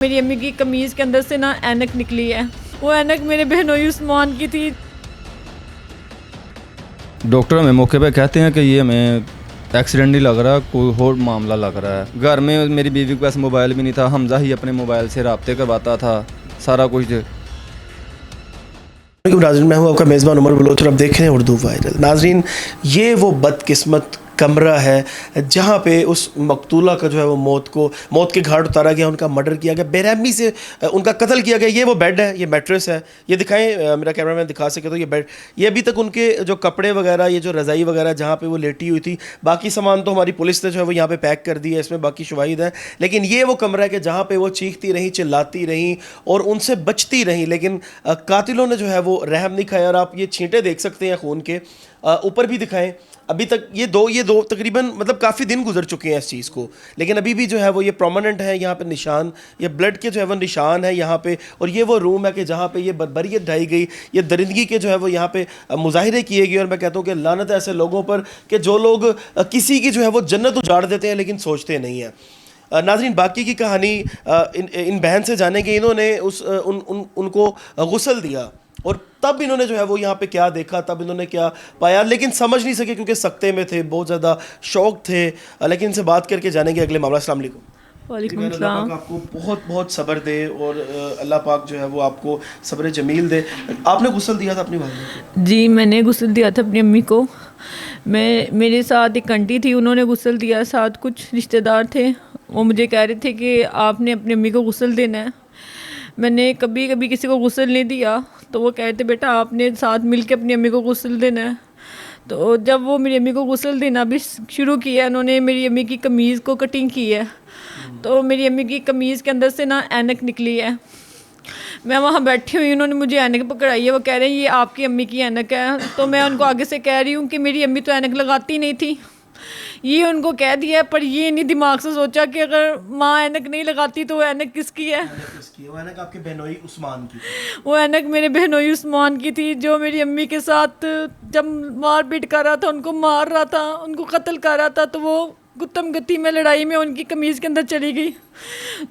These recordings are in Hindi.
मेरी अम्मी की कमीज़ के अंदर से ना ऐनक निकली है। वो ऐनक मेरे बहनोई उस्मान की थी। डॉक्टर हमें मौके पे कहते हैं कि ये हमें एक्सीडेंट नहीं लग रहा, कोई और मामला लग रहा है। घर में मेरी बीवी के पास मोबाइल भी नहीं था, हमजा ही अपने मोबाइल से राब्ते करवाता था सारा कुछ। नाज़रीन, मैं हूँ आपका मेज़बान उमर बलोच और आप देख रहे हैं उर्दू वायरल। नाज़रीन, ये वो बदकिस्मत कमरा है जहाँ पे उस मकतूला का जो है वो मौत के घाट उतारा गया, उनका मर्डर किया गया, बेरहमी से उनका कत्ल किया गया। ये वो बेड है, ये मैट्रेस है, ये दिखाएं, मेरा कैमरामैन दिखा सके तो ये बेड, ये अभी तक उनके जो कपड़े वगैरह, ये जो रज़ाई वगैरह जहाँ पे वो लेटी हुई थी, बाकी सामान तो हमारी पुलिस ने जो है वो यहाँ पे पैक कर दिया है, इसमें बाकी शवाहिद हैं। लेकिन ये वो कमरा है कि जहाँ पे वो चीखती रहीं, चिल्लाती रहीं और उनसे बचती रहीं, लेकिन कातिलों ने जो है वो रहम नहीं खाया। और आप ये छींटे देख सकते हैं खून के, ऊपर भी दिखाएं। अभी तक ये दो तकरीबन मतलब काफ़ी दिन गुजर चुके हैं इस चीज़ को, लेकिन अभी भी जो है वो ये प्रोमिनेंट है। यहाँ पे निशान, ये ब्लड के जो है वो निशान है यहाँ पे। और ये वो रूम है कि जहाँ पे ये बर्बरियत ढाई गई, ये दरिंदगी के जो है वो यहाँ पे मुजाहिरे किए गए। और मैं कहता हूँ कि लानत है ऐसे लोगों पर कि जो लोग किसी की जो है वो जन्नत उजाड़ देते हैं लेकिन सोचते नहीं हैं। नाज़रीन, बाकी की कहानी इन बहन से जानेंगे। इन्होंने उनको गुस्ल दिया और तब इन्होंने जो है वो यहाँ पे क्या देखा, तब इन्होंने क्या पाया, लेकिन समझ नहीं सके क्योंकि सख्ते में थे, बहुत ज़्यादा शौक थे। लेकिन इनसे बात करके जानेंगे अगले मामला। अस्सलाम वालेकुम। वालेकुम अल्लाह सलाम। पाक आपको बहुत बहुत सब्र दे और अल्लाह पाक जो है वो आपको सब्र जमील दे। आपने गुस्ल दिया था अपनी वालिदा को? जी, मैंने गुस्ल दिया था अपनी अम्मी को। मेरे साथ एक आंटी थी, उन्होंने गुस्ल दिया, साथ कुछ रिश्तेदार थे। वो मुझे कह रहे थे कि आपने अपनी अम्मी को गुस्ल देना है। मैंने कभी कभी किसी को गुस्ल नहीं दिया, तो वो कहते बेटा आपने साथ मिल के अपनी अम्मी को गुस्ल देना है। तो जब वो मेरी अम्मी को गुस्ल देना भी शुरू किया, उन्होंने मेरी अम्मी की कमीज़ को कटिंग की है। तो मेरी अम्मी की कमीज़ के अंदर से ना ऐनक निकली है। मैं वहाँ बैठी हुई, उन्होंने मुझे ऐनक पकड़ाई है। वो कह रहे हैं ये आपकी अम्मी की ऐनक है। तो मैं उनको आगे से कह रही हूँ कि मेरी अम्मी तो ऐनक लगाती नहीं थी। ये उनको कह दिया, पर ये नहीं दिमाग से सोचा कि अगर माँ ऐनक नहीं लगाती तो वो ऐनक किसकी है। वो ऐनक आपके बहनोई उस्मान की? वो ऐनक मेरे बहनोई उस्मान की थी, जो मेरी अम्मी के साथ जब मार पीट कर रहा था, उनको मार रहा था, उनको कत्ल कर रहा था, तो वो गुत्तम गति में लड़ाई में उनकी कमीज़ के अंदर चली गई,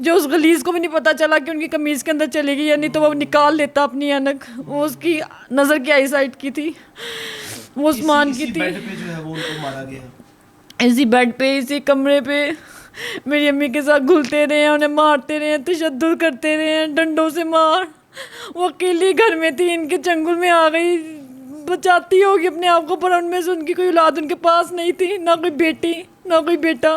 जो उस गलीज़ को भी नहीं पता चला कि उनकी कमीज़ के अंदर चली गई, या नहीं तो वो निकाल लेता अपनी ऐनक। वो उसकी नज़र की आई साइड की थी, वो उस्मान की थी। बेड पे जो है वो उनको मारा गया, इसी बेड पे, इसी कमरे पे मेरी अम्मी के साथ घुलते रहे हैं, उन्हें मारते रहे हैं, तशद्दुद करते रहे हैं, डंडों से मार। वो अकेली घर में थी, इनके चंगुल में आ गई, बचाती होगी अपने आप को, पर उनमें से उनकी कोई औलाद उनके पास नहीं थी, ना कोई बेटी ना कोई बेटा।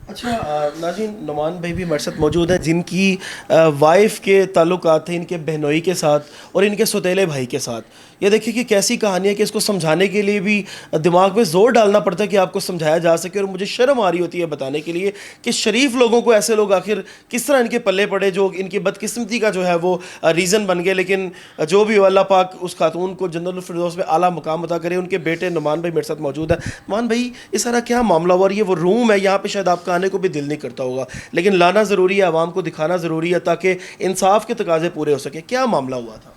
अच्छा नाज़रीन, नुमान भाई भी हमारे साथ मौजूद हैं जिनकी वाइफ के ताल्लुकात थे इनके बहनोई के साथ और इनके सौतेले भाई के साथ। ये देखिए कि कैसी कहानी है कि इसको समझाने के लिए भी दिमाग में ज़ोर डालना पड़ता है कि आपको समझाया जा सके। और मुझे शर्म आ रही होती है बताने के लिए कि शरीफ लोगों को ऐसे लोग आखिर किस तरह इनके पल्ले पड़े, जो इनकी बदकिस्मती का जो है वो रीज़न बन गए। लेकिन जो भी अल्लाह पाक उस खातून को जन्नतुल फिरदौस में आला मुकाम अता करे। उनके बेटे नुमान भाई मेरे साथ मौजूद है। नुमान भाई, इस सारा क्या मामला हुआ? और ये वो रूम है, यहाँ पर शायद आपका आने को भी दिल नहीं करता होगा, लेकिन लाना ज़रूरी है, आवाम को दिखाना ज़रूरी है ताकि इंसाफ के तकाजे पूरे हो सके। क्या मामला हुआ था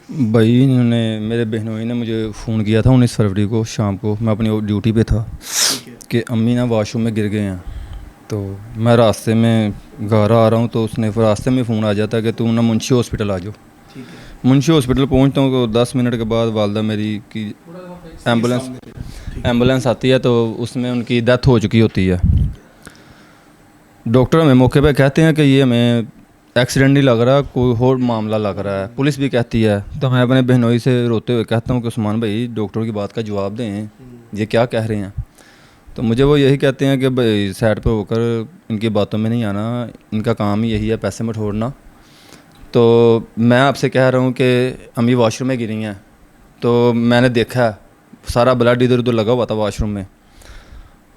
भाई, इन्होंने मेरे बहनोई ने मुझे फ़ोन किया था 19 फरवरी को शाम को, मैं अपनी ड्यूटी पे था, कि अम्मी ना वॉशरूम में गिर गए हैं। तो मैं रास्ते में घर आ रहा हूँ, तो उसने फिर रास्ते में फ़ोन आ जाता कि तुम ना मुंशी हॉस्पिटल आ जाओ। मुंशी हॉस्पिटल पहुँचता हूँ तो 10 मिनट के बाद वालदा मेरी की एम्बुलेंस आती है, तो उसमें उनकी डेथ हो चुकी होती है। डॉक्टर हमें मौके पे कहते हैं कि ये हमें एक्सीडेंट नहीं लग रहा, कोई और मामला लग रहा है। पुलिस भी कहती है। तो मैं अपने बहनोई से रोते हुए कहता हूँ कि उस्मान भाई, डॉक्टर की बात का जवाब दें, ये क्या कह रहे हैं। तो मुझे वो यही कहते हैं कि भाई साइड पर होकर इनकी बातों में नहीं आना, इनका काम ही यही है पैसे में छोड़ना। तो मैं आपसे कह रहा हूँ कि अम्मी वॉशरूम में गिरी हैं, तो मैंने देखा सारा ब्लड इधर उधर लगा हुआ था वॉशरूम में।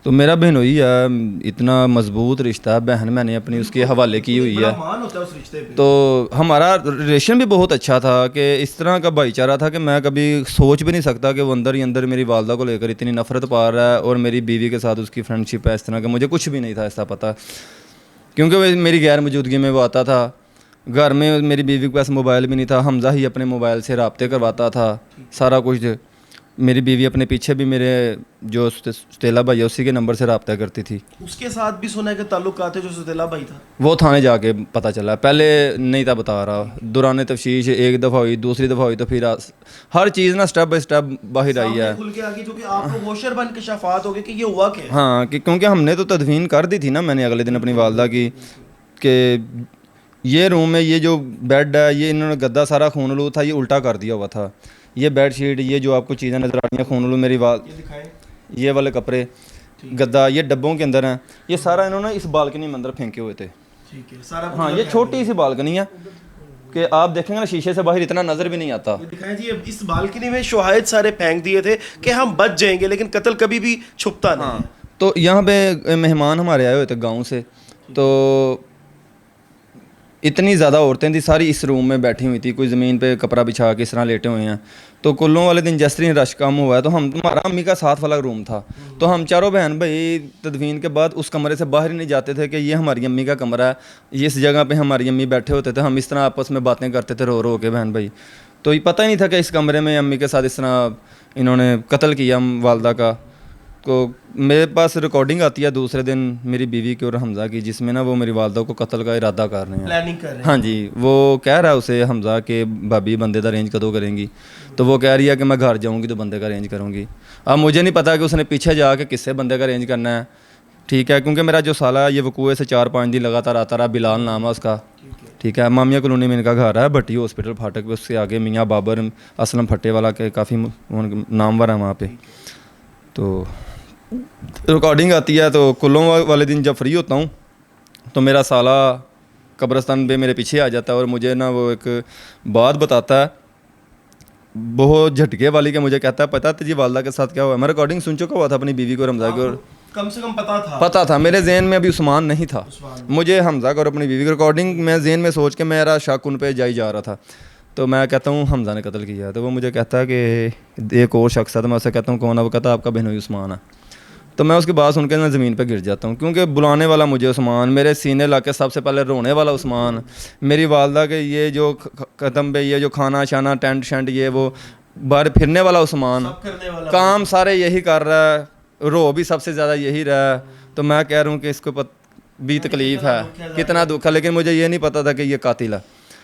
तो मेरा बहनोई है, इतना मजबूत रिश्ता है, बहन मैंने अपनी उसके हवाले की हुई है। मान होता है उस रिश्ते पे। तो हमारा रिलेशन भी बहुत अच्छा था कि इस तरह का भाईचारा था कि मैं कभी सोच भी नहीं सकता कि वो अंदर ही अंदर मेरी वालदा को लेकर इतनी नफ़रत पा रहा है, और मेरी बीवी के साथ उसकी फ्रेंडशिप है इस तरह का। मुझे कुछ भी नहीं था ऐसा पता, क्योंकि मेरी गैर मौजूदगी में वो आता था। घर में मेरी बीवी के पास मोबाइल भी नहीं था, हमजा ही अपने मोबाइल से राब्ते करवाता था सारा कुछ। मेरी बीवी अपने पीछे भी मेरे जो सुतेला भाई है उसी के नंबर से रब्ता करती थी। उसके साथ भी सुना है कि ताल्लुकात है जो सुतेला भाई था। वो थाने जाके पता चला, पहले नहीं था बता रहा। दौरान तफ्तीश एक दफ़ा हुई, दूसरी दफ़ा हुई, तो फिर हर चीज़ ना स्टेप बाई स्टेप बाहर आई है। खुल के आगे जो कि आपको होशरबन इंकशाफात हो गए कि ये हुआ क्या है। हाँ, कि क्योंकि हमने तो तदफीन कर दी थी ना, मैंने अगले दिन अपनी वालदा की कि ये रूम में ये जो बेड है, ये इन्होंने गद्दा सारा खून था, ये उल्टा कर दिया हुआ था। ये बेड शीट, ये जो आपको चीज़ें नज़र आ रही हैं खून मेरी ये वाले कपड़े, गद्दा, ये डब्बों के अंदर हैं, ये सारा इन्होंने इस बालकनी में अंदर फेंके हुए थे। ठीक है, सारा हाँ, ये छोटी सी बालकनी है कि आप देखेंगे ना शीशे से बाहर इतना नज़र भी नहीं आता। दिखाएं जी, अब इस बालकनी में शवाहिद सारे फेंक दिए थे कि हम बच जाएंगे, लेकिन कत्ल कभी भी छुपता नहीं। हाँ, तो यहाँ पे मेहमान हमारे आए हुए थे गाँव से, तो इतनी ज़्यादा औरतें थी, सारी इस रूम में बैठी हुई थी, कोई ज़मीन पे कपड़ा बिछा के इस तरह लेटे हुए हैं। तो कुल्लों वाले दिन जैसे ही रश कम हुआ है, तो हमारा अम्मी का साथ वाला रूम था, तो हम चारों बहन भाई तदफीन के बाद उस कमरे से बाहर ही नहीं जाते थे कि ये हमारी अम्मी का कमरा है, ये इस जगह पे हमारी अम्मी बैठे होते थे। हम इस तरह आपस में बातें करते थे रो रो के बहन भाई। तो ये पता ही नहीं था कि इस कमरे में अम्मी के साथ इस तरह इन्होंने कत्ल किया वालदा का। तो मेरे पास रिकॉर्डिंग आती है दूसरे दिन मेरी बीवी की और हमज़ा की, जिसमें ना वो मेरी वालदा को कत्ल का इरादा कर रहे हैं, प्लानिंग कर रहे हैं। हाँ जी, वो कह रहा है उसे हमज़ा के भाभी बंदे का अरेंज कदों करेंगी, तो वो कह रही है कि मैं घर जाऊंगी तो बंदे का अरेंज करूंगी। अब मुझे नहीं पता कि उसने पीछे जाके किससे बंदे का अरेंज करना है, ठीक है, क्योंकि मेरा जो साला है ये वकूए से 4-5 दिन लगातार आता रहा। बिलाल नाम है उसका, ठीक है, मामिया कॉलोनी में इनका घर है, भट्टी हॉस्पिटल फाटक पे, उसके आगे मियाँ बाबर असलम फट्टे वाला के काफ़ी नामवर है वहाँ पे। तो रिकॉर्डिंग आती है, तो कुल्लों वाले दिन जब फ्री होता हूँ तो मेरा साला कब्रिस्तान पे मेरे पीछे आ जाता है और मुझे ना वो एक बात बताता है बहुत झटके वाली, के मुझे कहता है पता तुझी वालदा के साथ क्या हुआ है। मैं रिकॉर्डिंग सुन चुका हुआ था अपनी बीवी को, हमज़ा को, और कम से कम पता था मेरे जहन में अभी उस्मान नहीं था, मुझे हमज़ा को और अपनी बीवी की रिकॉर्डिंग मैं जहन में सोच के मेरा शक उन पे जा रहा था। तो मैं कहता हूँ हमज़ा ने कत्ल किया है, तो वो मुझे कहता है कि एक और शख्स है, तो मैं उससे कहता हूँ कौन है, वो कहता है आपका बहनोई उस्मान है। तो मैं उसकी बात सुन के ना ज़मीन पे गिर जाता हूँ, क्योंकि बुलाने वाला मुझे उस्मान, मेरे सीने ला के सबसे पहले रोने वाला उस्मान, मेरी वालदा के ये जो कदम पे ये जो खाना शाना टेंट शेंट ये वो बाहर फिरने वाला उस्मान, काम सारे यही कर रहा है, रो भी सबसे ज़्यादा यही रहा है। तो मैं कह रहा हूँ कि इसको भी तकलीफ़ है, कितना दुख है, लेकिन मुझे ये नहीं पता था कि ये कातिल है।